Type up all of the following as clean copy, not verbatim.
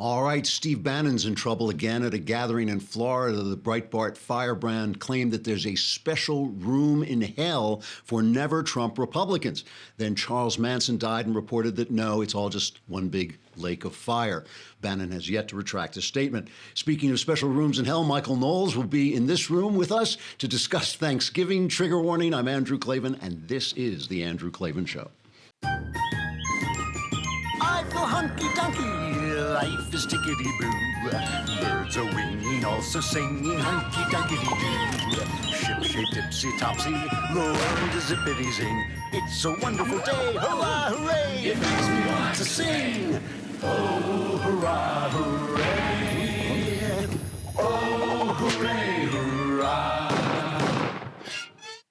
All right, Steve Bannon's in trouble again at a gathering in Florida. The Breitbart firebrand claimed that there's a special room in hell for never Trump Republicans. Then Charles Manson died and reported that no, it's all just one big lake of fire. Bannon has yet to retract his statement. Speaking of special rooms in hell, Michael Knowles will be in this room with us to discuss Thanksgiving. Trigger warning, I'm Andrew Klavan, and this is The Andrew Klavan Show. I feel hunky-dunky, life is tickety-boo. Birds are winging, also singing hunky-dunky-doo. Ship-shape, tipsy-topsy, the world is zippity-zing. It's a wonderful day, hurrah, hooray! It makes me want to sing. Oh, hurrah, hooray! Oh, hooray, hurrah!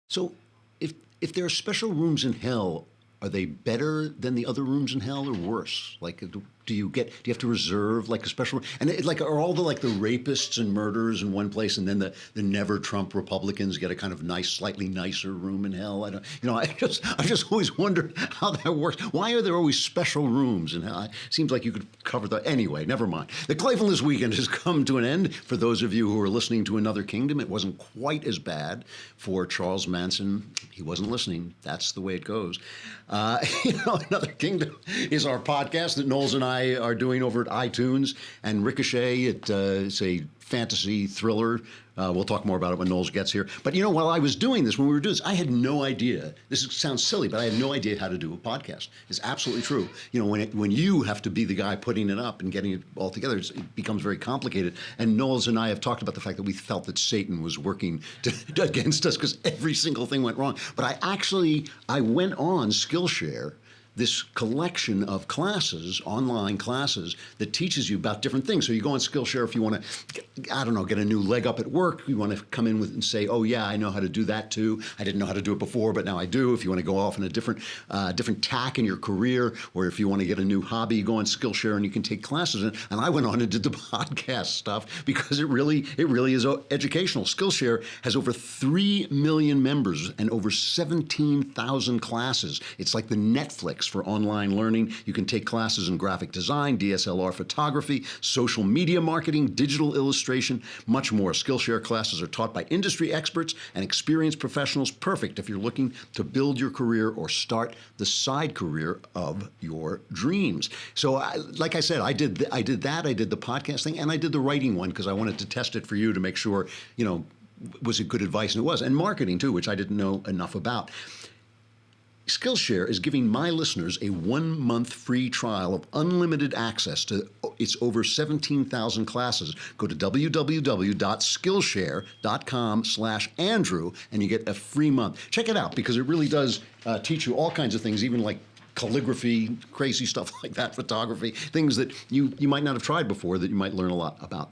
So, if there are special rooms in hell, are they better than the other rooms in hell or worse? Like, do you have to reserve like a special, and are all the rapists and murderers in one place, and then the never Trump Republicans get a kind of nice, slightly nicer room in hell? I just always wondered how that works. Why are there always special rooms in hell? It seems like you could cover that. Anyway, never mind. The Klavanless weekend has come to an end. For those of you who are listening to Another Kingdom, it wasn't quite as bad for Charles Manson. He wasn't listening. That's the way it goes. Another Kingdom is our podcast that Knowles and I are doing over at iTunes, and Ricochet, it's a fantasy thriller. We'll talk more about it when Knowles gets here. But while I was doing this, when we were doing this, I had no idea. This sounds silly, but I had no idea how to do a podcast. It's absolutely true. When you have to be the guy putting it up and getting it all together, it becomes very complicated. And Knowles and I have talked about the fact that we felt that Satan was working against us because every single thing went wrong. But I went on Skillshare, this collection of classes, online classes, that teaches you about different things. So you go on Skillshare if you want to, get a new leg up at work. You want to come in with and say, oh yeah, I know how to do that too. I didn't know how to do it before, but now I do. If you want to go off in a different tack in your career, or if you want to get a new hobby, you go on Skillshare and you can take classes. And I went on and did the podcast stuff because it really is educational. Skillshare has over 3 million members and over 17,000 classes. It's like the Netflix for online learning. You can take classes in graphic design, DSLR photography, social media marketing, digital illustration, much more. Skillshare classes are taught by industry experts and experienced professionals, perfect if you're looking to build your career or start the side career of your dreams. So, like I said, I did that. I did the podcast thing, and I did the writing one because I wanted to test it for you to make sure, was it good advice? And it was. And marketing, too, which I didn't know enough about. Skillshare is giving my listeners a 1-month free trial of unlimited access to its over 17,000 classes. Go to www.skillshare.com/Andrew and you get a free month. Check it out because it really does teach you all kinds of things, even like calligraphy, crazy stuff like that, photography, things that you might not have tried before that you might learn a lot about.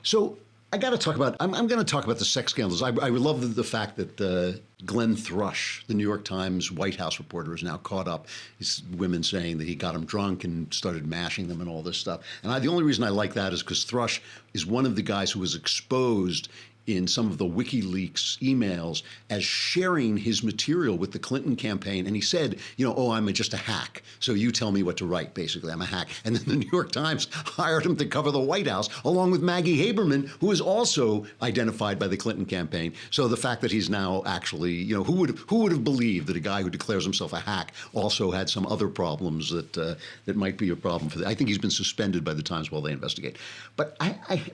So I got to talk about, I'm going to talk about the sex scandals. I love the fact that Glenn Thrush, the New York Times White House reporter, is now caught up. It's women saying that he got them drunk and started mashing them and all this stuff. And the only reason I like that is because Thrush is one of the guys who was exposed in some of the WikiLeaks emails as sharing his material with the Clinton campaign. And he said, I'm just a hack. So you tell me what to write, basically. I'm a hack. And then the New York Times hired him to cover the White House, along with Maggie Haberman, who is also identified by the Clinton campaign. So the fact that he's now actually, who would have believed that a guy who declares himself a hack also had some other problems that might be a problem for them. I think he's been suspended by the Times while they investigate. But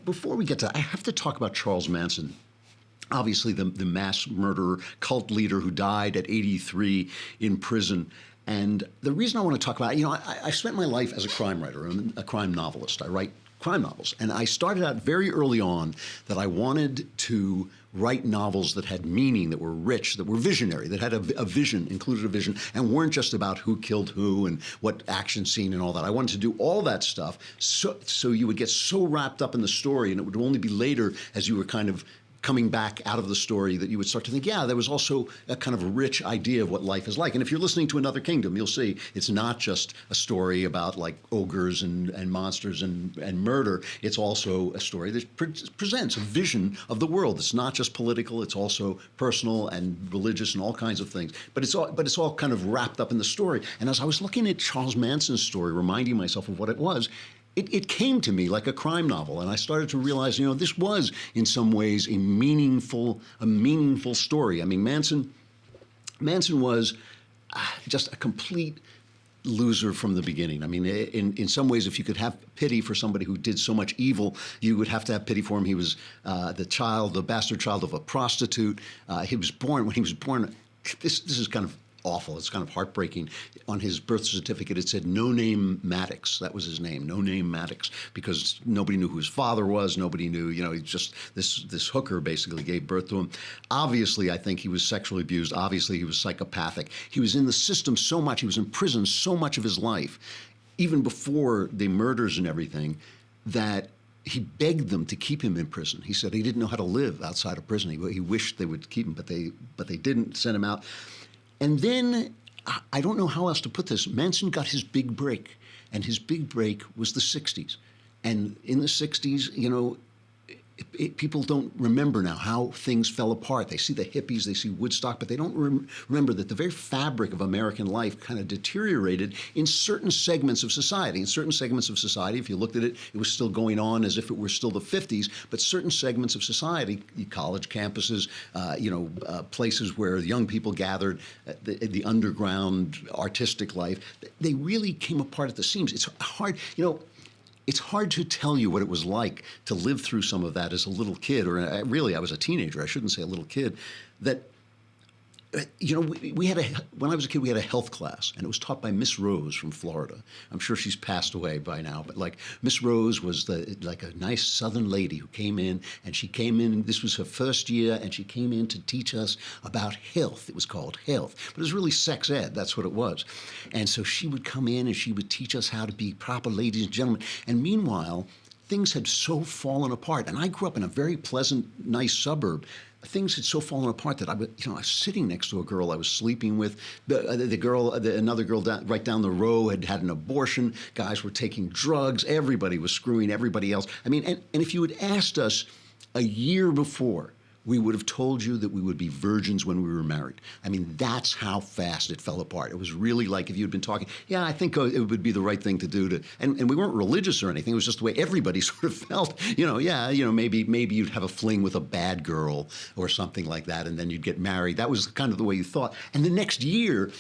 before we get to that, I have to talk about Charles Manson. Obviously, the mass murderer, cult leader who died at 83 in prison. And the reason I want to talk about it, I spent my life as a crime writer. I'm a crime novelist. I write crime novels. And I started out very early on that I wanted to write novels that had meaning, that were rich, that were visionary, that had a vision, included a vision, and weren't just about who killed who and what action scene and all that. I wanted to do all that stuff so you would get so wrapped up in the story, and it would only be later as you were kind of coming back out of the story that you would start to think, yeah, there was also a kind of rich idea of what life is like. And if you're listening to Another Kingdom, you'll see it's not just a story about like ogres and monsters and murder. It's also a story that presents a vision of the world. It's not just political. It's also personal and religious and all kinds of things. But it's all kind of wrapped up in the story. And as I was looking at Charles Manson's story, reminding myself of what it was, it came to me like a crime novel, and I started to realize, this was in some ways a meaningful story. I mean, Manson was just a complete loser from the beginning. I mean, in some ways, if you could have pity for somebody who did so much evil, you would have to have pity for him. He was the bastard child of a prostitute. When he was born, this is kind of awful. It's kind of heartbreaking. On his birth certificate, it said No Name Maddox. That was his name, No Name Maddox, because nobody knew who his father was. Nobody knew, he just, this hooker basically gave birth to him. Obviously, I think he was sexually abused. Obviously, he was psychopathic. He was in the system so much. He was in prison so much of his life, even before the murders and everything, that he begged them to keep him in prison. He said he didn't know how to live outside of prison. He wished they would keep him, but they didn't send him out. And then, I don't know how else to put this, Manson got his big break, and his big break was the 60s. And in the 60s, people don't remember now how things fell apart. They see the hippies, they see Woodstock, but they don't remember that the very fabric of American life kind of deteriorated in certain segments of society. In certain segments of society, if you looked at it, it was still going on as if it were still the 50s, but certain segments of society, college campuses, places where young people gathered, the underground artistic life, they really came apart at the seams. It's hard, it's hard to tell you what it was like to live through some of that as a little kid, or really, I was a teenager. I shouldn't say a little kid. That, when I was a kid, we had a health class, and it was taught by Miss Rose from Florida. I'm sure she's passed away by now, but Miss Rose was like a nice Southern lady who came in, this was her first year, and she came in to teach us about health. It was called health, but it was really sex ed. That's what it was. And so she would come in and she would teach us how to be proper ladies and gentlemen. And meanwhile, things had so fallen apart. And I grew up in a very pleasant, nice suburb. Things had so fallen apart that I was sitting next to a girl I was sleeping with. Another girl right down the row had an abortion. Guys were taking drugs. Everybody was screwing everybody else. I mean, and if you had asked us a year before, we would have told you that we would be virgins when we were married. I mean, that's how fast it fell apart. It was really like if you'd been talking, yeah, I think it would be the right thing to do and we weren't religious or anything. It was just the way everybody sort of felt, maybe you'd have a fling with a bad girl or something like that, and then you'd get married. That was kind of the way you thought. And the next year,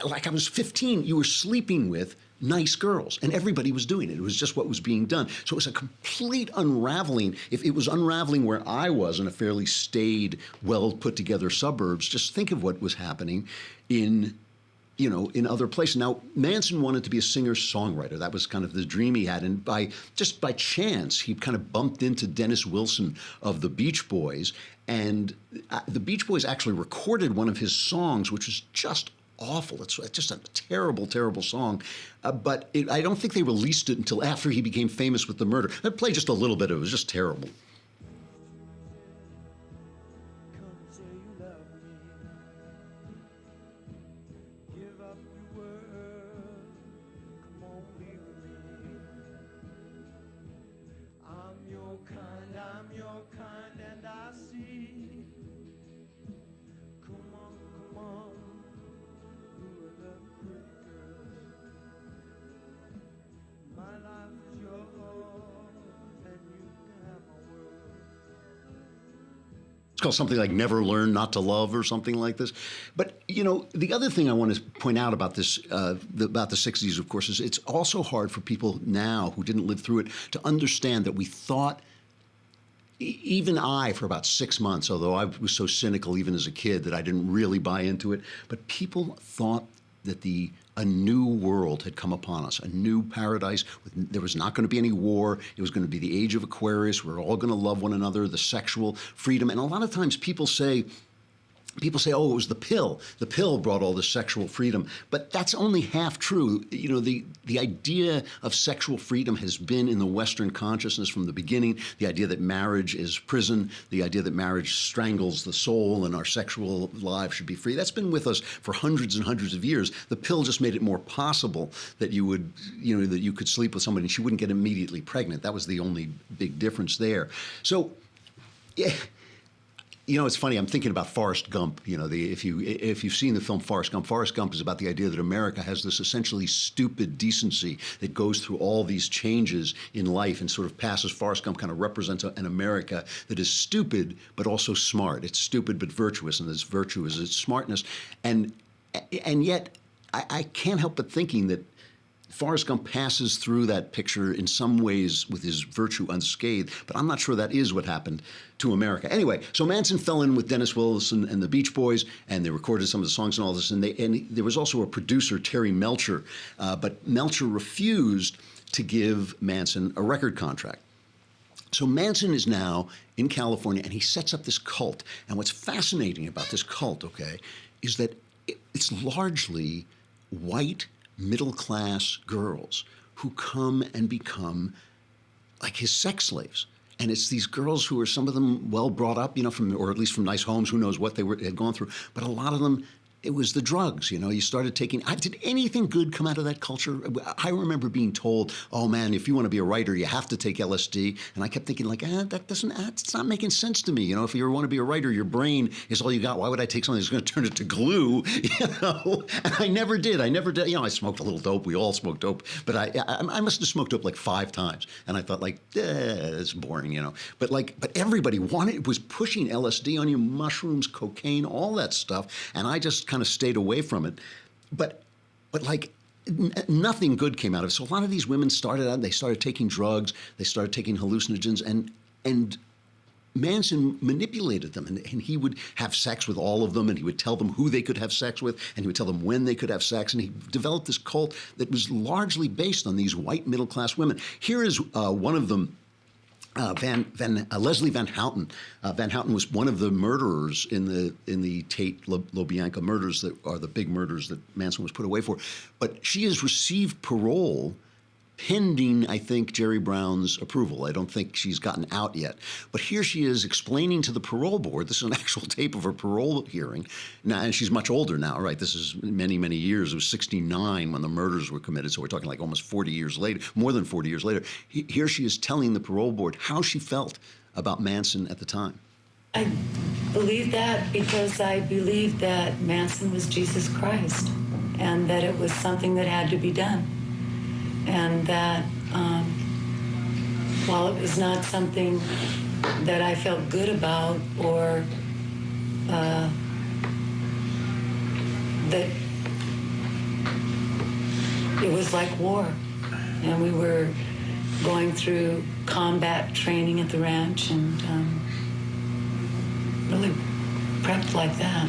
like I was 15, you were sleeping with nice girls, and everybody was doing it. It was just what was being done. So it was a complete unraveling. If it was unraveling where I was in a fairly staid, well put together suburbs, just think of what was happening in other places. Now, Manson wanted to be a singer-songwriter. That was kind of the dream he had. And by chance, he kind of bumped into Dennis Wilson of the Beach Boys. And the Beach Boys actually recorded one of his songs, which was just awful. It's just a terrible, terrible song. But I don't think they released it until after he became famous with the murder. I played just a little bit of it. It was just terrible. Called something like Never Learn Not to Love or something like this. But, the other thing I want to point out about this, about the 60s, of course, is it's also hard for people now who didn't live through it to understand that we thought, even I, for about 6 months, although I was so cynical even as a kid that I didn't really buy into it, but people thought that a new world had come upon us, a new paradise. There was not going to be any war. It was going to be the age of Aquarius. We're all going to love one another, the sexual freedom. And a lot of times people say, oh, it was the pill. The pill brought all this sexual freedom. But that's only half true. The idea of sexual freedom has been in the Western consciousness from the beginning. The idea that marriage is prison, the idea that marriage strangles the soul and our sexual lives should be free. That's been with us for hundreds and hundreds of years. The pill just made it more possible that you could sleep with somebody and she wouldn't get immediately pregnant. That was the only big difference there. So, yeah. You know, it's funny. I'm thinking about Forrest Gump. You know, if you've seen the film Forrest Gump is about the idea that America has this essentially stupid decency that goes through all these changes in life and sort of passes. Forrest Gump kind of represents an America that is stupid but also smart. It's stupid but virtuous, and its virtue is its smartness. And yet, I can't help but thinking that Forrest Gump passes through that picture in some ways with his virtue unscathed, but I'm not sure that is what happened to America. Anyway, so Manson fell in with Dennis Wilson and the Beach Boys, and they recorded some of the songs and all this, and there was also a producer, Terry Melcher, but Melcher refused to give Manson a record contract. So Manson is now in California, and he sets up this cult. And what's fascinating about this cult, okay, is that it's largely white, middle-class girls who come and become like his sex slaves. And it's these girls who are, some of them well brought up, you know, or at least from nice homes, who knows what they had gone through. But a lot of them, it was the drugs, you know. You started taking, did anything good come out of that culture? I remember being told, oh man, if you want to be a writer, you have to take LSD. And I kept thinking like, it's not making sense to me. You know, if you want to be a writer, your brain is all you got. Why would I take something that's going to turn it to glue? You know, and I never did. You know, I smoked a little dope. We all smoked dope. But I must have smoked dope like 5 times. And I thought like, it's boring, you know. But everybody was pushing LSD on you, mushrooms, cocaine, all that stuff. And I just kind of stayed away from it, but like nothing good came out of it. So a lot of these women started out, they started taking drugs, they started taking hallucinogens, and Manson manipulated them, and he would have sex with all of them, and he would tell them who they could have sex with, and he would tell them when they could have sex, and he developed this cult that was largely based on these white middle-class women. Here is one of them. Leslie Van Houten. Van Houten was one of the murderers in the Tate LaBianca murders that are the big murders that Manson was put away for. But she has received parole pending, I think, Jerry Brown's approval. I don't think she's gotten out yet. But here she is explaining to the parole board. This is an actual tape of her parole hearing. Now, and she's much older now, right? This is many, many years. It was 1969 when the murders were committed. So we're talking like almost 40 years later, more than 40 years later. Here she is telling the parole board how she felt about Manson at the time. I believe that because I believed that Manson was Jesus Christ and that it was something that had to be done. And that while it was not something that I felt good about or that it was like war. And we were going through combat training at the ranch and really prepped like that.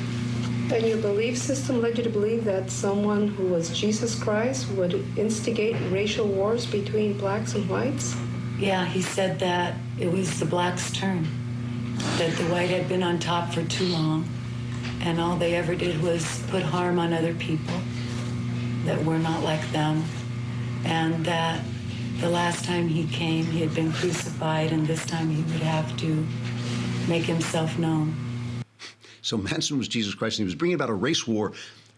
And your belief system led you to believe that someone who was Jesus Christ would instigate racial wars between blacks and whites? Yeah, he said that it was the blacks' turn, that the white had been on top for too long, and all they ever did was put harm on other people that were not like them, and that the last time he came, he had been crucified, and this time he would have to make himself known. So Manson was Jesus Christ, and he was bringing about a race war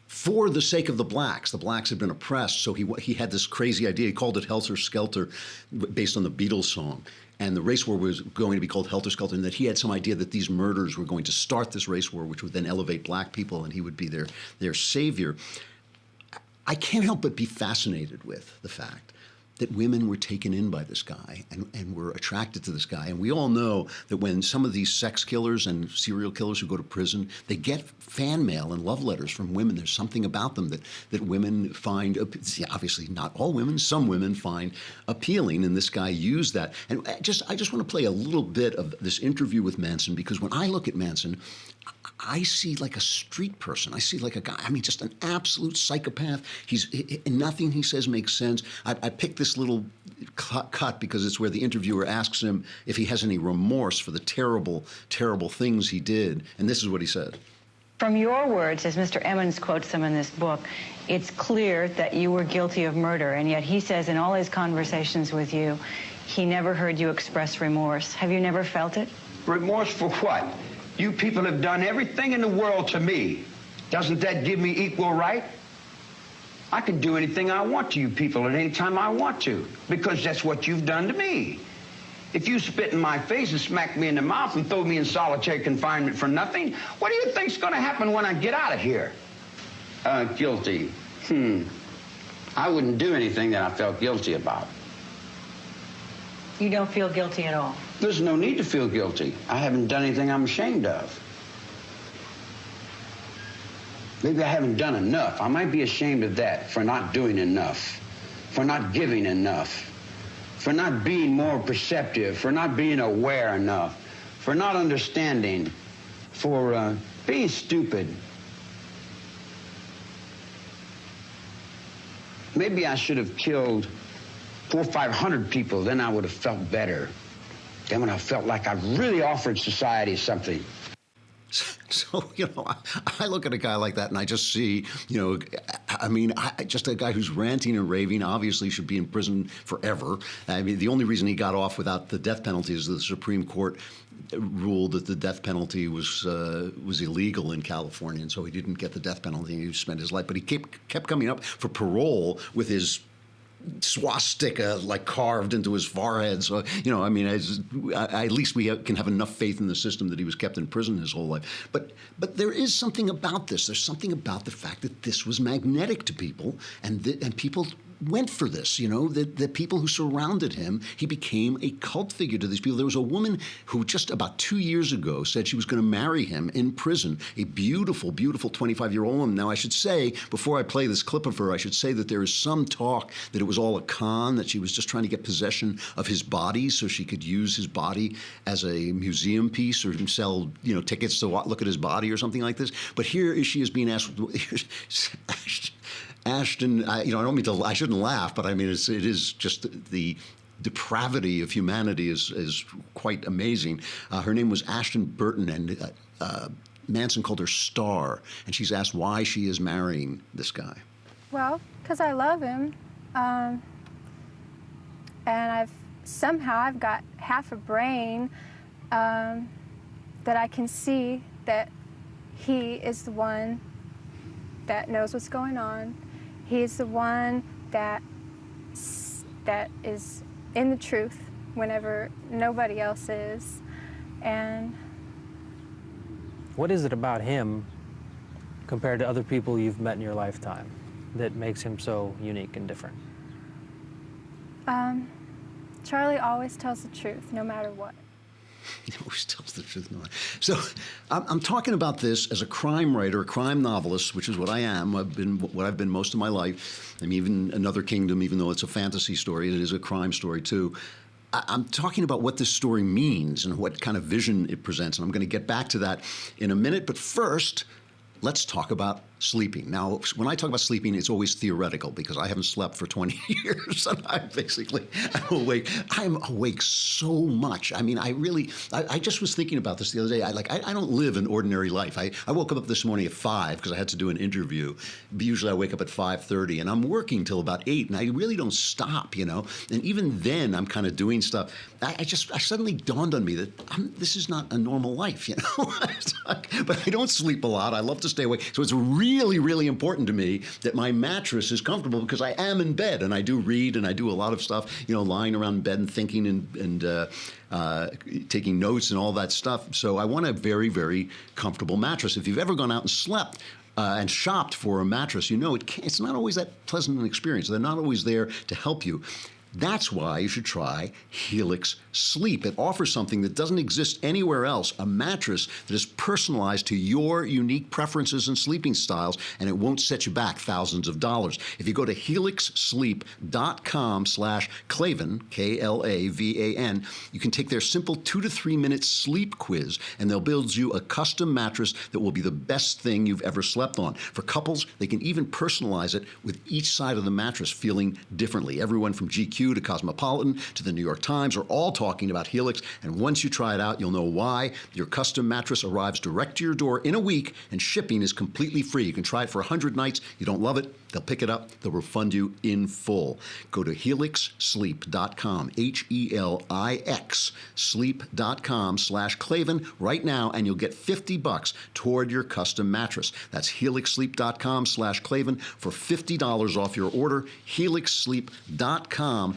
for the sake of the blacks. The blacks had been oppressed, so he had this crazy idea. He called it Helter Skelter, based on the Beatles song. And the race war was going to be called Helter Skelter, and that he had some idea that these murders were going to start this race war, which would then elevate black people, and he would be their savior. I can't help but be fascinated with the fact that women were taken in by this guy and were attracted to this guy. And we all know that when some of these sex killers and serial killers who go to prison, they get fan mail and love letters from women. There's something about them that women find, obviously not all women, some women find appealing, and this guy used that. And I just want to play a little bit of this interview with Manson, because when I look at Manson, I see like a street person. I see like a guy, just an absolute psychopath. Nothing he says makes sense. I picked this little cut because it's where the interviewer asks him if he has any remorse for the terrible, terrible things he did. And this is what he said. From your words, as Mr. Emmons quotes them in this book, it's clear that you were guilty of murder, and yet he says in all his conversations with you, he never heard you express remorse. Have you never felt it? Remorse for what? You people have done everything in the world to me. Doesn't that give me equal right? I can do anything I want to you people at any time I want to, because that's what you've done to me. If you spit in my face and smack me in the mouth and throw me in solitary confinement for nothing, what do you think's going to happen when I get out of here? Guilty. I wouldn't do anything that I felt guilty about. You don't feel guilty at all? There's no need to feel guilty. I haven't done anything I'm ashamed of. Maybe I haven't done enough. I might be ashamed of that, for not doing enough, for not giving enough, for not being more perceptive, for not being aware enough, for not understanding, for being stupid. Maybe I should have killed 400 or 500 people, then I would have felt better. Then when I felt like I really offered society something. So, I look at a guy like that and I just see, just a guy who's ranting and raving, obviously should be in prison forever. I mean, the only reason he got off without the death penalty is the Supreme Court ruled that the death penalty was illegal in California, and so he didn't get the death penalty and he spent his life. But he kept coming up for parole with his swastika carved into his forehead. So, at least we can have enough faith in the system that he was kept in prison his whole life. But there is something about this. There's something about the fact that this was magnetic to people, and people went for this, the people who surrounded him. He became a cult figure to these people. There was a woman who just about 2 years ago said she was going to marry him in prison, a beautiful, beautiful 25-year-old woman. Now, I should say, before I play this clip of her, I should say that there is some talk that it was all a con, that she was just trying to get possession of his body so she could use his body as a museum piece or sell, tickets to look at his body or something like this. But here she is being asked, Ashton, I don't mean to. I shouldn't laugh, but I mean it is just the depravity of humanity is quite amazing. Her name was Ashton Burton, and Manson called her Star, and she's asked why she is marrying this guy. Well, because I love him, and I've got half a brain that I can see that he is the one that knows what's going on. He's the one that is in the truth whenever nobody else is. And what is it about him compared to other people you've met in your lifetime that makes him so unique and different? Charlie always tells the truth, no matter what. He always tells the truth. So I'm talking about this as a crime writer, a crime novelist, which is what I am. I've been most of my life. I'm even Another Kingdom, even though it's a fantasy story, it is a crime story too. I'm talking about what this story means and what kind of vision it presents, and I'm going to get back to that in a minute. But first, let's talk about sleeping. Now, when I talk about sleeping, it's always theoretical because I haven't slept for 20 years, and I'm awake. I'm awake so much. I mean, I just was thinking about this the other day. I don't live an ordinary life. I woke up this morning at 5 because I had to do an interview. Usually I wake up at 5:30, and I'm working till about 8, and I really don't stop, And even then, I'm kind of doing stuff. I suddenly dawned on me that this is not a normal life, But I don't sleep a lot. I love to stay awake. So it's really, really important to me that my mattress is comfortable because I am in bed and I do read and I do a lot of stuff, lying around in bed and thinking and taking notes and all that stuff. So I want a very, very comfortable mattress. If you've ever gone out and slept and shopped for a mattress, it's not always that pleasant an experience. They're not always there to help you. That's why you should try Helix Sleep. It offers something that doesn't exist anywhere else, a mattress that is personalized to your unique preferences and sleeping styles, and it won't set you back thousands of dollars. If you go to helixsleep.com/Klavan, Klavan, you can take their simple 2 to 3 minute sleep quiz, and they'll build you a custom mattress that will be the best thing you've ever slept on. For couples, they can even personalize it with each side of the mattress feeling differently. Everyone from GQ to Cosmopolitan to the New York Times are all talking about Helix, and once you try it out, you'll know why. Your custom mattress arrives direct to your door in a week, and shipping is completely free. You can try it for 100 nights. You don't love it, they'll pick it up. They'll refund you in full. Go to helixsleep.com, HELIX, sleep.com/Klavan right now, and you'll get $50 toward your custom mattress. That's helixsleep.com/Klavan for $50 off your order. helixsleep.com/Klavan.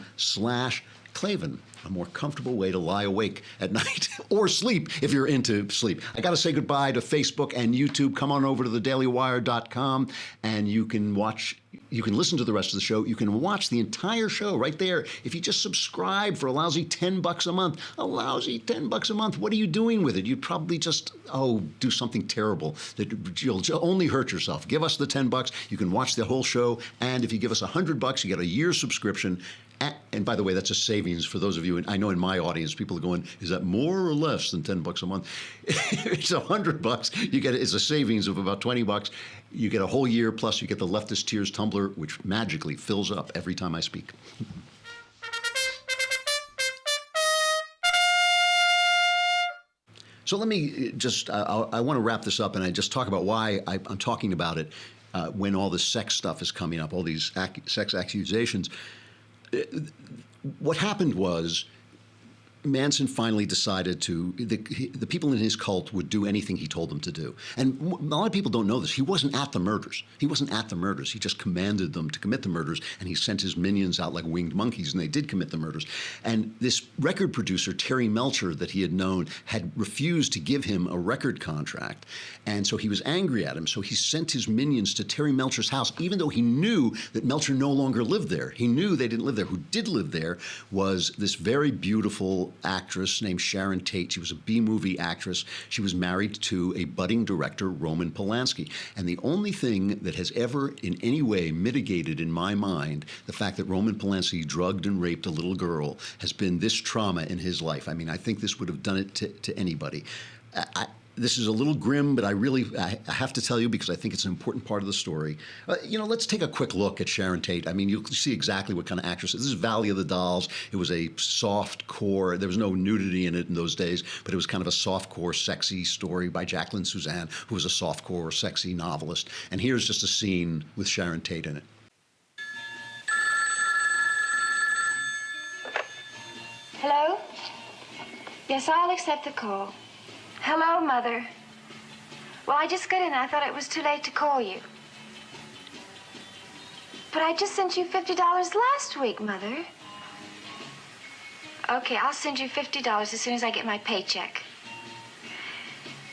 Klavan, a more comfortable way to lie awake at night or sleep if you're into sleep. I got to say goodbye to Facebook and YouTube. Come on over to thedailywire.com and you can listen to the rest of the show. You can watch the entire show right there. If you just subscribe for a lousy $10 a month, what are you doing with it? You'd probably just, do something terrible that you'll only hurt yourself. Give us the $10. You can watch the whole show. And if you give us $100, you get a year's subscription. And by the way, that's a savings for those of you, and I know in my audience, people are going, is that more or less than $10 a month? It's $100. It's a savings of about $20. You get a whole year, plus you get the Leftist Tears tumbler, which magically fills up every time I speak. So let me just, I want to wrap this up and I just talk about why I'm talking about it when all this sex stuff is coming up, all these sex accusations. What happened was Manson finally decided the people in his cult would do anything he told them to do. And a lot of people don't know this. He wasn't at the murders. He just commanded them to commit the murders, and he sent his minions out like winged monkeys, and they did commit the murders. And this record producer, Terry Melcher, that he had known, had refused to give him a record contract. And so he was angry at him. So he sent his minions to Terry Melcher's house, even though he knew that Melcher no longer lived there. He knew they didn't live there. Who did live there was this very beautiful actress named Sharon Tate. She was a B-movie actress. She was married to a budding director, Roman Polanski. And the only thing that has ever in any way mitigated in my mind the fact that Roman Polanski drugged and raped a little girl has been this trauma in his life. I mean, I think this would have done it to anybody. This is a little grim, but I have to tell you because I think it's an important part of the story. Let's take a quick look at Sharon Tate. I mean, you'll see exactly what kind of actress. This is Valley of the Dolls. It was a soft core. There was no nudity in it in those days, but it was kind of a soft core, sexy story by Jacqueline Suzanne, who was a soft core, sexy novelist. And here's just a scene with Sharon Tate in it. Hello? Yes, I'll accept the call. Hello, Mother. Well, I just got in. I thought it was too late to call you. But I just sent you $50 last week, Mother. Okay, I'll send you $50 as soon as I get my paycheck.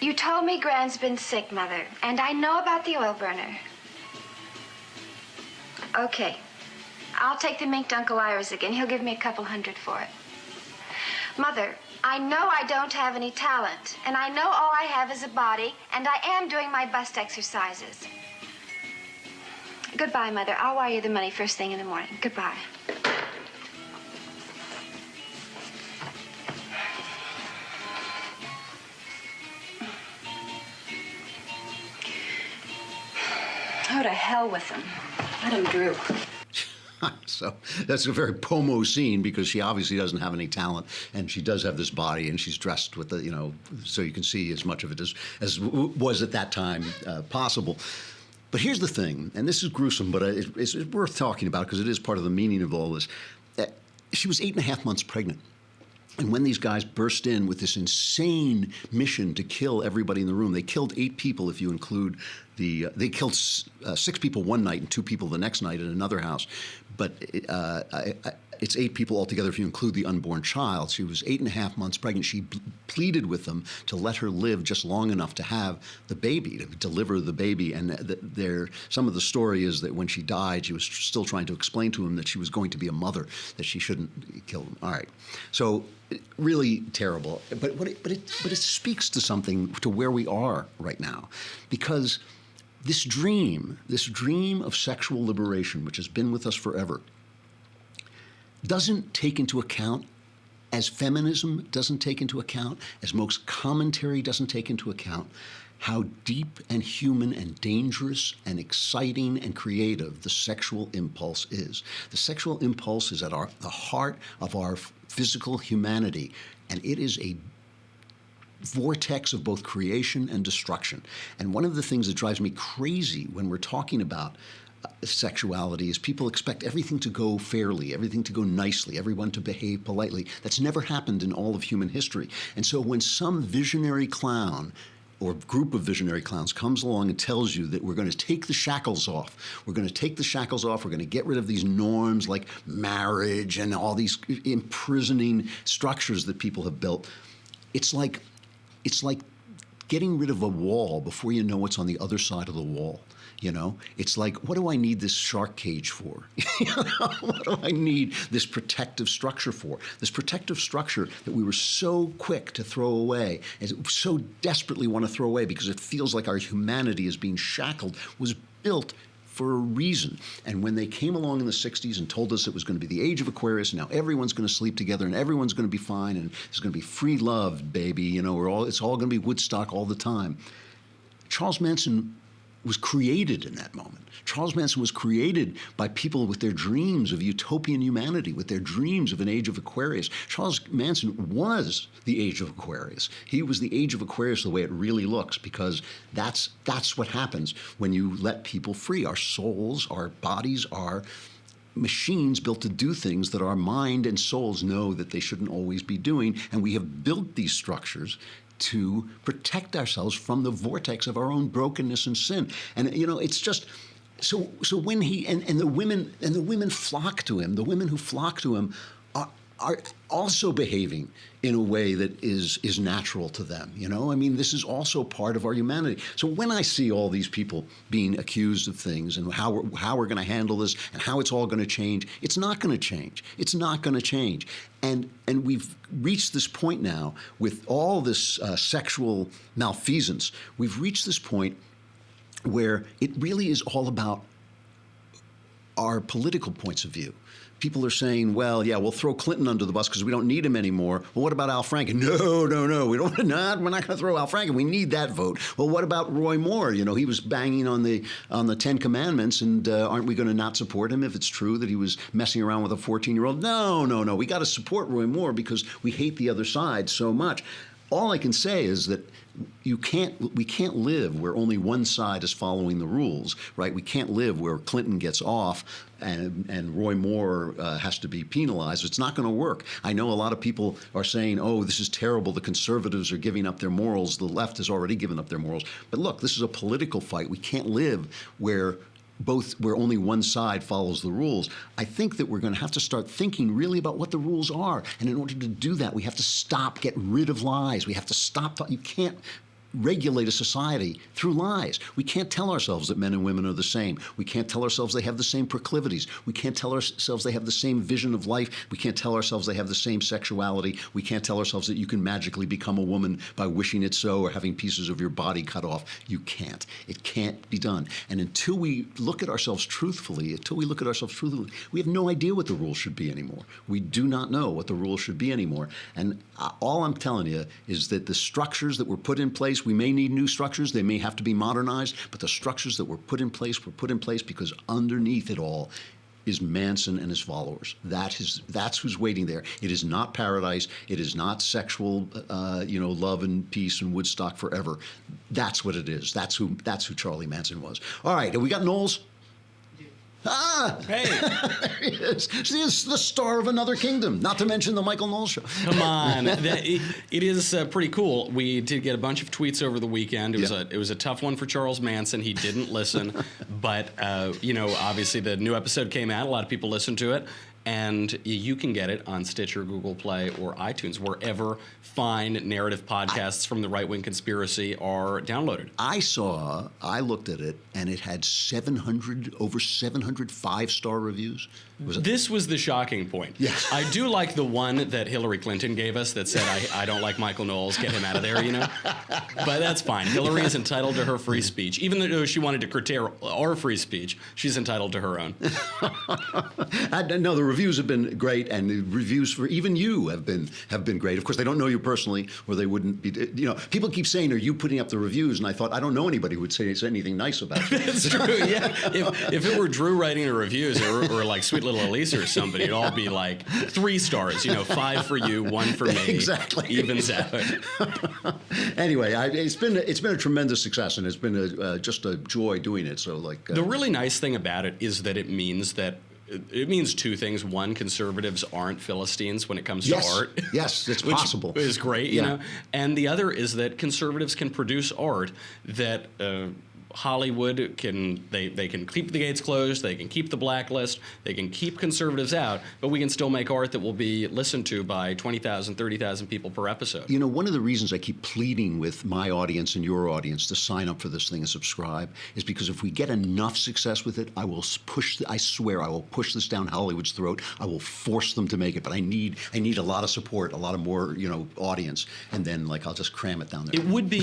You told me Gran's been sick, Mother, and I know about the oil burner. Okay. I'll take the mink to Uncle Ira's again. He'll give me a couple $100 for it. Mother, I know I don't have any talent, and I know all I have is a body, and I am doing my bust exercises. Goodbye, Mother. I'll wire you the money first thing in the morning. Goodbye. Oh, to hell with them. Let them droop. So that's a very Pomo scene because she obviously doesn't have any talent, and she does have this body, and she's dressed with so you can see as much of it as was at that time possible. But here's the thing, and this is gruesome, but it's worth talking about because it is part of the meaning of all this. She was 8.5 months pregnant. And when these guys burst in with this insane mission to kill everybody in the room, they killed 8 people if you include they killed 6 people one night and 2 people the next night in another house. But it's 8 people altogether if you include the unborn child. She was 8.5 months pregnant. She pleaded with them to let her live just long enough to have the baby, to deliver the baby. And some of the story is that when she died, she was still trying to explain to him that she was going to be a mother, that she shouldn't kill him. All right. So really terrible. But it speaks to something, to where we are right now. Because this dream of sexual liberation, which has been with us forever, doesn't take into account, as feminism doesn't take into account, as most commentary doesn't take into account, how deep and human and dangerous and exciting and creative the sexual impulse is. The sexual impulse is at the heart of our physical humanity, and it is a vortex of both creation and destruction. And one of the things that drives me crazy when we're talking about sexuality is people expect everything to go fairly, everything to go nicely, everyone to behave politely. That's never happened in all of human history. And so when some visionary clown or group of visionary clowns comes along and tells you that we're going to take the shackles off. We're going to take the shackles off. We're going to get rid of these norms like marriage and all these imprisoning structures that people have built. It's like getting rid of a wall before you know what's on the other side of the wall. You know, it's like, what do I need this shark cage for? What do I need this protective structure for? This protective structure that we were so quick to throw away, and so desperately want to throw away because it feels like our humanity is being shackled, was built for a reason. And when they came along in the 60s and told us it was going to be the age of Aquarius, now everyone's going to sleep together and everyone's going to be fine and there's going to be free love, baby, you know, it's all going to be Woodstock all the time. Charles Manson was created in that moment. Charles Manson was created by people with their dreams of utopian humanity, with their dreams of an age of Aquarius. Charles Manson was the age of Aquarius. He was the age of Aquarius the way it really looks, because that's what happens when you let people free. Our souls, our bodies are machines built to do things that our mind and souls know that they shouldn't always be doing, and we have built these structures to protect ourselves from the vortex of our own brokenness and sin. And you know, it's just so when he and the women flock to him, the women who flock to him are also behaving in a way that is natural to them. You know, I mean, this is also part of our humanity. So when I see all these people being accused of things and how we're going to handle this and how it's all going to change, it's not going to change. It's not going to change. And we've reached this point now with all this sexual malfeasance. We've reached this point where it really is all about our political points of view. People are saying, well, yeah, we'll throw Clinton under the bus because we don't need him anymore. Well, what about Al Franken? No, we're not going to throw Al Franken. We need that vote. Well, what about Roy Moore? You know, he was banging on the Ten Commandments, and aren't we going to not support him if it's true that he was messing around with a 14-year-old? No. We got to support Roy Moore because we hate the other side so much. All I can say is that we can't live where only one side is following the rules, right? We can't live where Clinton gets off and Roy Moore has to be penalized. It's not going to work. I know a lot of people are saying, oh, this is terrible. The conservatives are giving up their morals. The left has already given up their morals. But look, this is a political fight. We can't live where only one side follows the rules. I think that we're going to have to start thinking really about what the rules are. And in order to do that, we have to get rid of lies. We have to stop. You can't regulate a society through lies. We can't tell ourselves that men and women are the same. We can't tell ourselves they have the same proclivities. We can't tell ourselves they have the same vision of life. We can't tell ourselves they have the same sexuality. We can't tell ourselves that you can magically become a woman by wishing it so or having pieces of your body cut off. You can't. It can't be done. And until we look at ourselves truthfully, we have no idea what the rules should be anymore. We do not know what the rules should be anymore. And all I'm telling you is that the structures that were put in place, we may need new structures. They may have to be modernized, but the structures that were put in place because underneath it all is Manson and his followers. That's who's waiting there. It is not paradise. It is not sexual, love and peace and Woodstock forever. That's what it is. That's who Charlie Manson was. All right, have we got Knowles? Ah! Hey! There he is. He's the star of Another Kingdom, not to mention the Michael Knowles Show. Come on. It is pretty cool. We did get a bunch of tweets over the weekend. It was a tough one for Charles Manson. He didn't listen. But, obviously the new episode came out. A lot of people listened to it. And you can get it on Stitcher, Google Play, or iTunes, wherever fine narrative podcasts from the right-wing conspiracy are downloaded. I looked at it, and it had over 700 five-star reviews. This was the shocking point. Yes. I do like the one that Hillary Clinton gave us that said, I don't like Michael Knowles, get him out of there, But that's fine. Hillary is entitled to her free speech. Even though she wanted to curtail our free speech, she's entitled to her own. No, the reviews have been great, and the reviews for even you have been great. Of course, they don't know you personally, or they wouldn't be. People keep saying, "Are you putting up the reviews?" And I thought, I don't know anybody who would say anything nice about you. That's true. Yeah. If it were Drew writing the reviews, or like Sweet Little Elisa or somebody, it'd all be like 3 stars. 5 for you, 1 for me. Exactly. Evens out. Anyway, it's been a tremendous success, and it's been just a joy doing it. So the really nice thing about it is that it means that it means two things. One, conservatives aren't Philistines when it comes to Yes. art. Yes, it's which possible. is great, you Yeah. know. And the other is that conservatives can produce art that Hollywood they can keep the gates closed, they can keep the blacklist, they can keep conservatives out, but we can still make art that will be listened to by 20,000, 30,000 people per episode. You know, one of the reasons I keep pleading with my audience and your audience to sign up for this thing and subscribe is because if we get enough success with it, I will I swear I will push this down Hollywood's throat. I will force them to make it, but I need a lot of support, a lot of more, audience, and then I'll just cram it down there. It would be,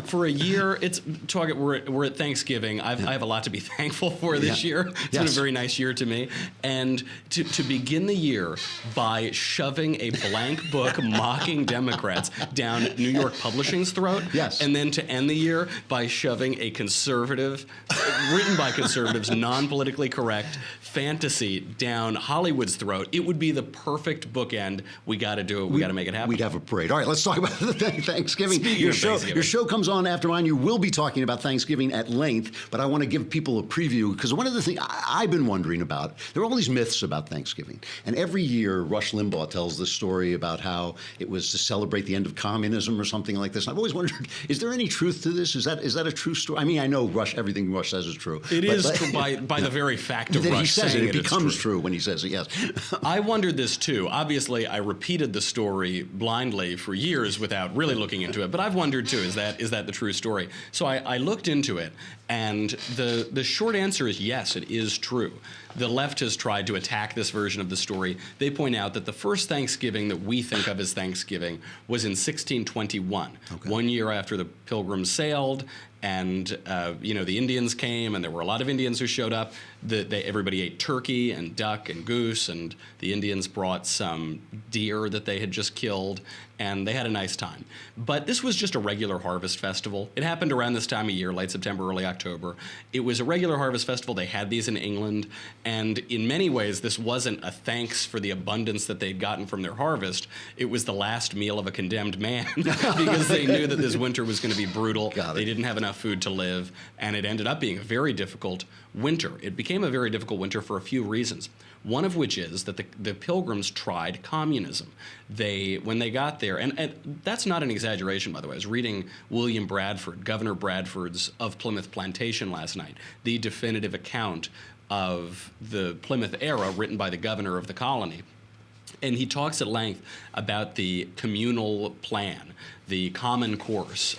for a year, we're at Thanksgiving. I have a lot to be thankful for this year. It's been a very nice year to me. And to begin the year by shoving a blank book mocking Democrats down New York Publishing's throat, and then to end the year by shoving a conservative, written by conservatives, non-politically correct fantasy down Hollywood's throat, it would be the perfect bookend. We got to do it. We got to make it happen. We'd have a parade. All right, let's talk about Thanksgiving. Speaking of Thanksgiving. Your show comes on after mine. You will be talking about Thanksgiving at length, but I want to give people a preview because one of the things I've been wondering about, there are all these myths about Thanksgiving. And every year, Rush Limbaugh tells this story about how it was to celebrate the end of communism or something like this. And I've always wondered, is there any truth to this? Is that a true story? I mean, I know everything Rush says is true. It is true by the very fact of Rush saying it becomes true when he says it, yes. I wondered this too. Obviously, I repeated the story blindly for years without really looking into it. But I've wondered too, is that the true story? So I looked into it, and the short answer is yes, it is true. The left has tried to attack this version of the story. They point out that the first Thanksgiving that we think of as Thanksgiving was in 1621, 1 year after the Pilgrims sailed, and the Indians came, and there were a lot of Indians who showed up. Everybody ate turkey and duck and goose, and the Indians brought some deer that they had just killed, and they had a nice time. But this was just a regular harvest festival. It happened around this time of year, late September, early October. It was a regular harvest festival. They had these in England, and in many ways, this wasn't a thanks for the abundance that they'd gotten from their harvest. It was the last meal of a condemned man because they knew that this winter was going to be brutal. They didn't have enough food to live, and it ended up being a very difficult winter. It became a very difficult winter for a few reasons. One of which is that the Pilgrims tried communism. When they got there, and that's not an exaggeration, by the way. I was reading William Bradford, Governor Bradford's of Plymouth Plantation last night, the definitive account of the Plymouth era written by the governor of the colony. And he talks at length about the communal plan, the common course,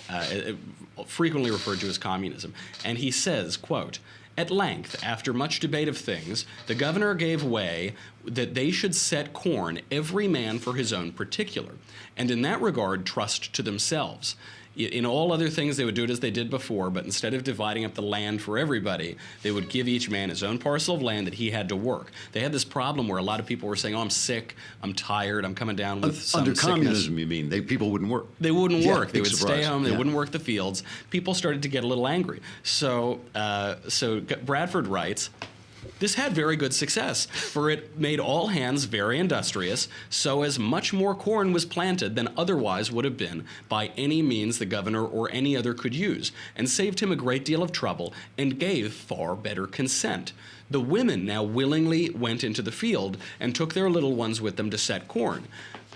frequently referred to as communism. And he says, quote, "At length, after much debate of things, the governor gave way that they should set corn every man for his own particular, and in that regard trust to themselves. In all other things, they would do it as they did before, but instead of dividing up the land for everybody, they would give each man his own parcel of land that he had to work." They had this problem where a lot of people were saying, "Oh, I'm sick, I'm tired, I'm coming down with some Under sickness." communism, you mean? People wouldn't work. They wouldn't work. They would surprise. stay home. They wouldn't work the fields. People started to get a little angry. So Bradford writes, "This had very good success, for it made all hands very industrious, so as much more corn was planted than otherwise would have been by any means the governor or any other could use, and saved him a great deal of trouble, and gave far better consent. The women now willingly went into the field, and took their little ones with them to set corn,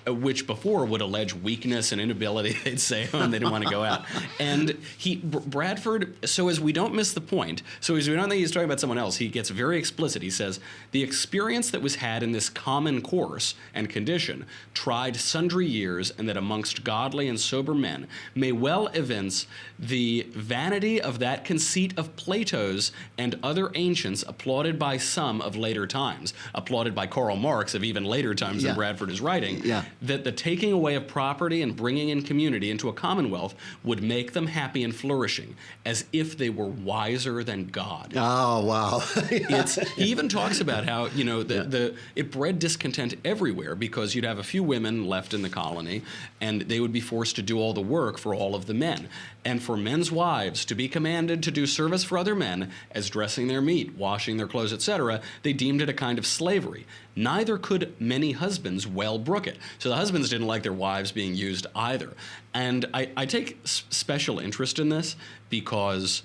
which before would allege weakness and inability. They'd stay home, they didn't want to go out." And Bradford, so as we don't miss the point, so as we don't think he's talking about someone else, he gets very explicit. He says, "The experience that was had in this common course and condition, tried sundry years, and that amongst godly and sober men, may well evince the vanity of that conceit of Plato's and other ancients, applauded by some of later times," applauded by Karl Marx of even later times than Bradford is writing, "that the taking away of property and bringing in community into a commonwealth would make them happy and flourishing, as if they were wiser than God." Oh, wow. He even talks about how, it bred discontent everywhere because you'd have a few women left in the colony, and they would be forced to do all the work for all of the men. And for men's wives to be commanded to do service for other men, as dressing their meat, washing their clothes, etc., they deemed it a kind of slavery. Neither could many husbands well brook it. So the husbands didn't like their wives being used either. And I take special interest in this because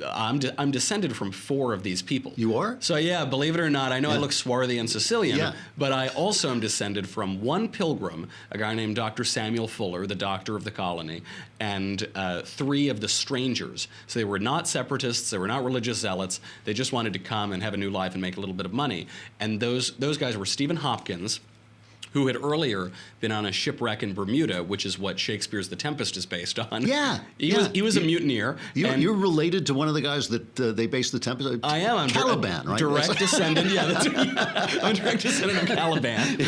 I'm descended from 4 of these people. You are? So yeah, believe it or not, I know I look swarthy and Sicilian, Yeah. but I also am descended from one pilgrim, a guy named Dr. Samuel Fuller, the doctor of the colony, and 3 of the strangers. So they were not separatists, they were not religious zealots. They just wanted to come and have a new life and make a little bit of money. And those guys were Stephen Hopkins, who had earlier been on a shipwreck in Bermuda, which is what Shakespeare's The Tempest is based on. Yeah, He was a mutineer. You're related to one of the guys that they based The Tempest. I am. I'm Caliban, right? Direct descendant. Yeah, I'm a direct descendant of Caliban.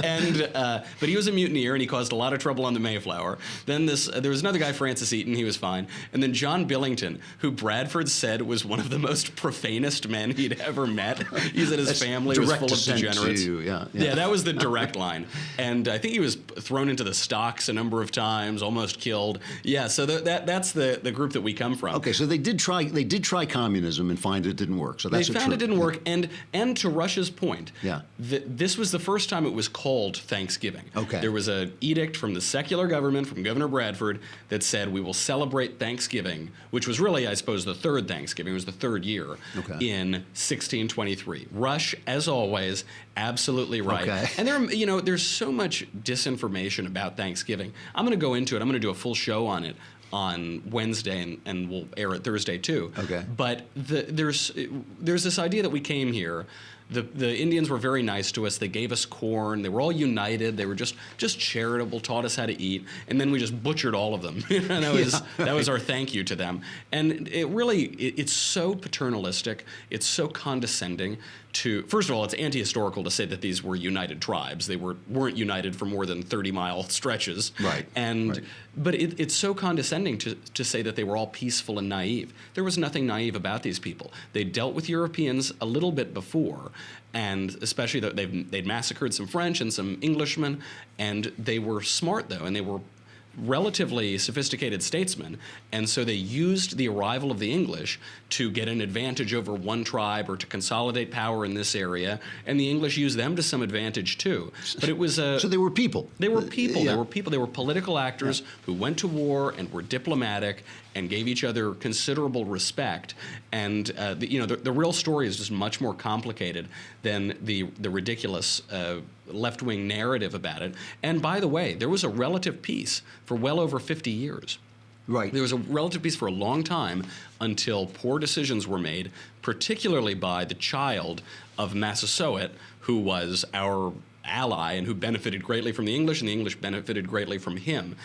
And but he was a mutineer, and he caused a lot of trouble on the Mayflower. Then there was another guy, Francis Eaton. He was fine. And then John Billington, who Bradford said was one of the most profanest men he'd ever met. He said his family was full of degenerates. Yeah, that was the direct line. And I think he was thrown into the stocks a number of times, almost killed. Yeah, so that's the group that we come from. Okay, so they did try communism and find it didn't work. So that's they found it didn't work. And to Rush's point, this was the first time it was called Thanksgiving. Okay. There was an edict from the secular government, from Governor Bradford, that said we will celebrate Thanksgiving, which was really, I suppose, the 3rd Thanksgiving. It was the 3rd year in 1623. Rush, as always, absolutely right. Okay. And there's so much disinformation about Thanksgiving. I'm going to go into it. I'm going to do a full show on it on Wednesday, and we'll air it Thursday too. Okay. But there's this idea that we came here. The Indians were very nice to us. They gave us corn. They were all united. They were just charitable, taught us how to eat, and then we just butchered all of them. That was our thank you to them. And it's so paternalistic. It's so condescending. First of all, it's anti-historical to say that these were united tribes. They weren't united for more than 30-mile stretches. Right. But it's so condescending to say that they were all peaceful and naive. There was nothing naive about these people. They dealt with Europeans a little bit before, and especially they'd massacred some French and some Englishmen, and they were smart though, and they were relatively sophisticated statesmen, and so they used the arrival of the English to get an advantage over one tribe or to consolidate power in this area, and the English used them to some advantage too. But it was so they were people. They were people. They were people. They were political actors who went to war and were diplomatic and gave each other considerable respect. And the real story is just much more complicated than the ridiculous left-wing narrative about it. And by the way, there was a relative peace for well over 50 years. Right. There was a relative peace for a long time until poor decisions were made, particularly by the child of Massasoit, who was our ally and who benefited greatly from the English, and the English benefited greatly from him.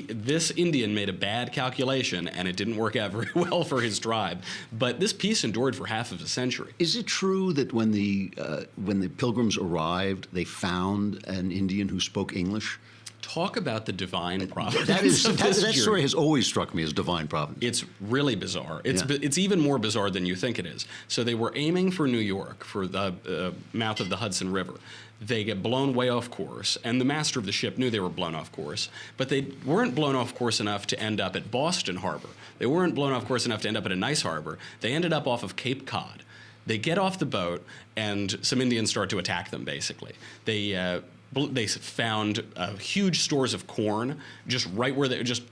This Indian made a bad calculation, and it didn't work out very well for his tribe. But this peace endured for half of a century. Is it true that when the Pilgrims arrived, they found an Indian who spoke English? Talk about the divine providence. That story has always struck me as divine providence. It's really bizarre. It's even more bizarre than you think it is. So they were aiming for New York, for the mouth of the Hudson River. They get blown way off course, and the master of the ship knew they were blown off course, but they weren't blown off course enough to end up at Boston Harbor. They weren't blown off course enough to end up at a nice harbor. They ended up off of Cape Cod. They get off the boat, and some Indians start to attack them, basically. They found huge stores of corn, just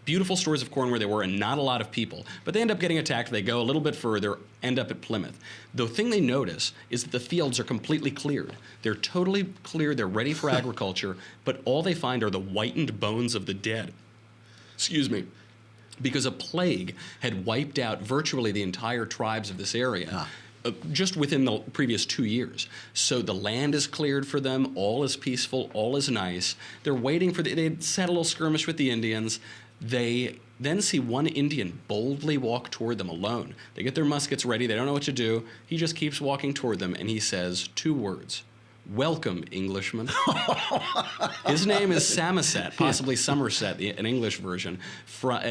beautiful stores of corn where they were, and not a lot of people. But they end up getting attacked. They go a little bit further, end up at Plymouth. The thing they notice is that the fields are completely cleared. They're totally clear. They're ready for agriculture, but all they find are the whitened bones of the dead. Excuse me. Because a plague had wiped out virtually the entire tribes of this area. Just within the previous 2 years. So the land is cleared for them, all is peaceful, all is nice. They're waiting they'd had a little skirmish with the Indians. They then see one Indian boldly walk toward them alone. They get their muskets ready, they don't know what to do. He just keeps walking toward them, and he says 2 words. Welcome, Englishman. His name is Samoset, possibly Somerset, an English version.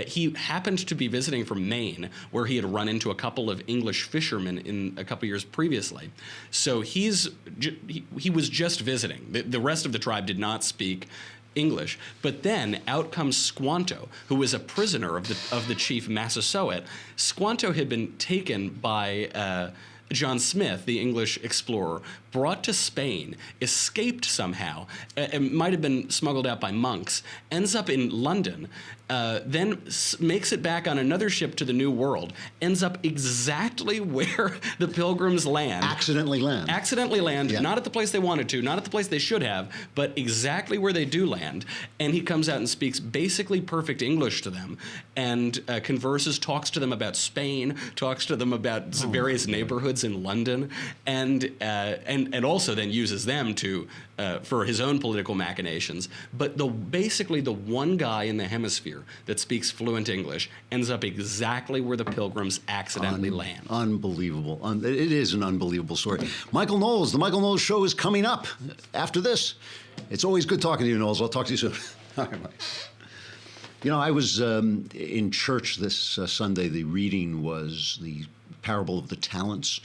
He happened to be visiting from Maine, where he had run into a couple of English fishermen in a couple years previously. So he was just visiting. The rest of the tribe did not speak English. But then out comes Squanto, who was a prisoner of the chief Massasoit. Squanto had been taken by John Smith, the English explorer, brought to Spain, escaped somehow, it might have been smuggled out by monks, ends up in London, then makes it back on another ship to the New World, ends up exactly where the Pilgrims land. Accidentally land. Yeah. Not at the place they wanted to, not at the place they should have, but exactly where they do land. And he comes out and speaks basically perfect English to them, and converses, talks to them about Spain, talks to them about various neighborhoods in London, and also then uses them to for his own political machinations. But basically the one guy in the hemisphere that speaks fluent English ends up exactly where the Pilgrims accidentally land. Unbelievable. It is an unbelievable story. Michael Knowles, the Michael Knowles Show is coming up after this. It's always good talking to you, Knowles. I'll talk to you soon. All right, Mike. You know, I was in church this Sunday. The reading was the parable of the talents.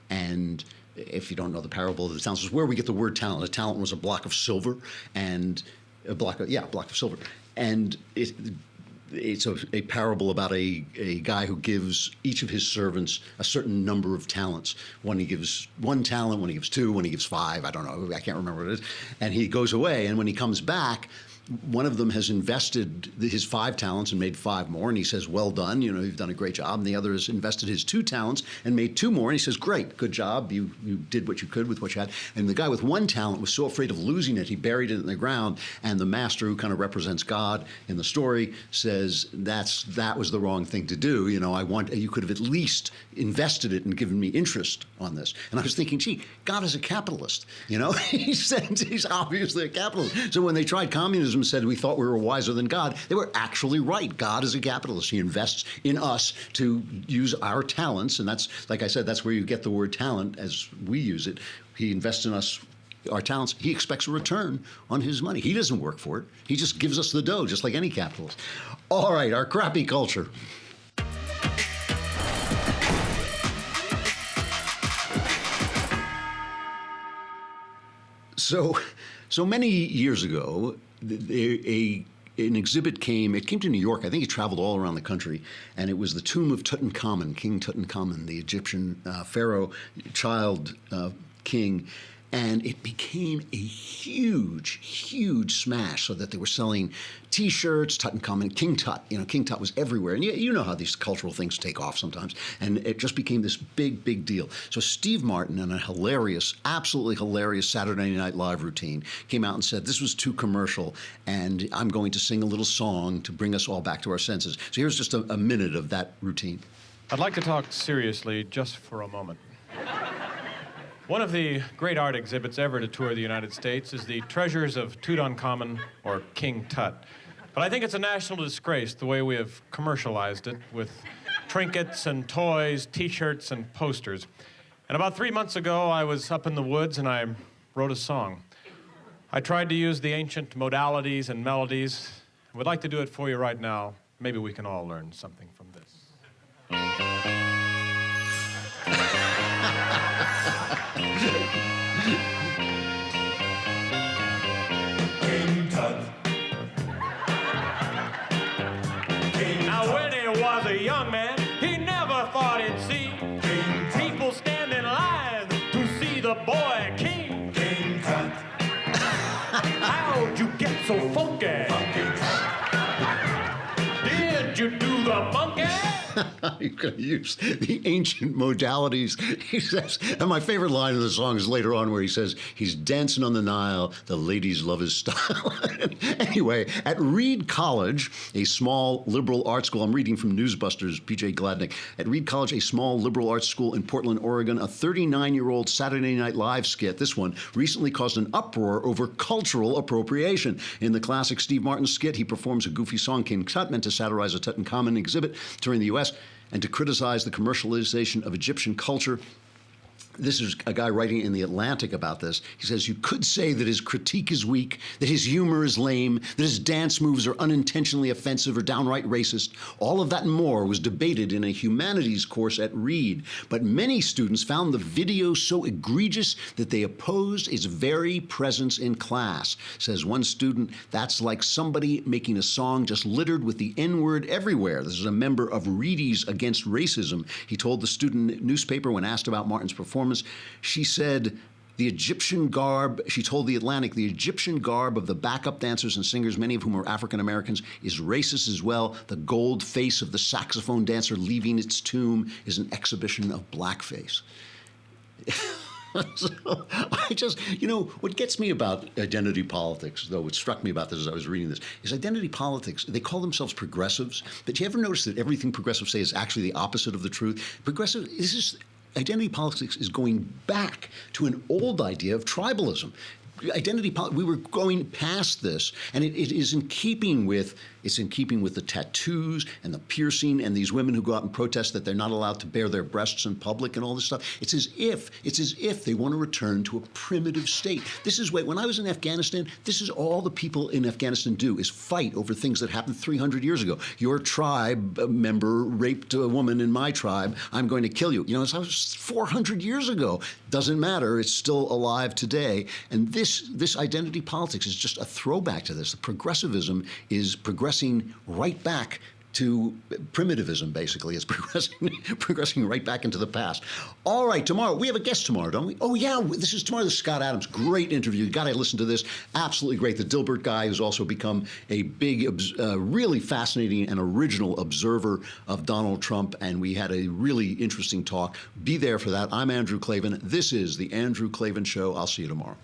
And if you don't know the parable of the talents, it's where we get the word talent. A talent was a block of silver, and a block of silver. And it's a parable about a guy who gives each of his servants a certain number of talents. One he gives 1 talent, one he gives 2, one he gives 5. I don't know. I can't remember what it is. And he goes away, and when he comes back, one of them has invested his 5 talents and made 5 more, and he says, well done, you've done a great job. And the other has invested his 2 talents and made 2 more, and he says, great, good job, you did what you could with what you had. And the guy with 1 talent was so afraid of losing it, he buried it in the ground, and the master, who kind of represents God in the story, says, that was the wrong thing to do. You could have at least invested it and given me interest on this. And I was thinking, gee, God is a capitalist, he's obviously a capitalist. So when they tried communism, said we thought we were wiser than God, they were actually right. God is a capitalist. He invests in us to use our talents, and that's, like I said, that's where you get the word talent as we use it. He invests in us, our talents. He expects a return on his money. He doesn't work for it. He just gives us the dough, just like any capitalist. All right, our crappy culture. So many years ago, an exhibit came to New York. I think it traveled all around the country, and it was the tomb of Tutankhamun, King Tutankhamun, the Egyptian pharaoh, child king. And it became a huge, huge smash, so that they were selling T-shirts, Tutankhamun, King Tut. King Tut was everywhere. And you know how these cultural things take off sometimes. And it just became this big, big deal. So Steve Martin, in a absolutely hilarious Saturday Night Live routine, came out and said, this was too commercial, and I'm going to sing a little song to bring us all back to our senses. So here's just a minute of that routine. I'd like to talk seriously just for a moment. One of the great art exhibits ever to tour the United States is the Treasures of Tutankhamun, or King Tut. But I think it's a national disgrace the way we have commercialized it with trinkets and toys, T-shirts and posters. And about 3 months ago, I was up in the woods and I wrote a song. I tried to use the ancient modalities and melodies. I would like to do it for you right now. Maybe we can all learn something from this. King Tut. Now when he was a young man, he never thought he'd see people stand in line to see the boy king. King Tut. How'd you get so funky? Did you do the monkey? You're going to use the ancient modalities. He says, and my favorite line in the song is later on where he says, he's dancing on the Nile, the ladies love his style. Anyway, at Reed College, a small liberal arts school, I'm reading from Newsbusters, P.J. Gladnick. At Reed College, a small liberal arts school in Portland, Oregon, a 39-year-old Saturday Night Live skit, this one, recently caused an uproar over cultural appropriation. In the classic Steve Martin skit, he performs a goofy song, King Tut, meant to satirize a Tutankhamun exhibit touring the U.S., and to criticize the commercialization of Egyptian culture. This is a guy writing in The Atlantic about this. He says, you could say that his critique is weak, that his humor is lame, that his dance moves are unintentionally offensive or downright racist. All of that and more was debated in a humanities course at Reed. But many students found the video so egregious that they opposed its very presence in class. Says one student, that's like somebody making a song just littered with the N-word everywhere. This is a member of Reedies Against Racism. He told the student newspaper when asked about Martin's performance, she said, The Egyptian garb, she told The Atlantic, the Egyptian garb of the backup dancers and singers, many of whom are African Americans, is racist as well. The gold face of the saxophone dancer leaving its tomb is an exhibition of blackface. So I just, what gets me about identity politics, though, what struck me about this as I was reading this, is identity politics, they call themselves progressives, but you ever notice that everything progressives say is actually the opposite of the truth? Identity politics is going back to an old idea of tribalism. We were going past this, and it is in keeping with the tattoos and the piercing and these women who go out and protest that they're not allowed to bare their breasts in public and all this stuff. It's as if they want to return to a primitive state. When I was in Afghanistan, this is all the people in Afghanistan do, is fight over things that happened 300 years ago. Your tribe member raped a woman in my tribe. I'm going to kill you. That was 400 years ago. Doesn't matter. It's still alive today. And this identity politics is just a throwback to this. The progressivism is progressing right back to primitivism, basically. It's progressing right back into the past. All right, tomorrow, we have a guest tomorrow, don't we? Oh, yeah, this is tomorrow. This is Scott Adams. Great interview. You got to listen to this. Absolutely great. The Dilbert guy who's also become a big, really fascinating and original observer of Donald Trump, and we had a really interesting talk. Be there for that. I'm Andrew Klavan. This is The Andrew Klavan Show. I'll see you tomorrow.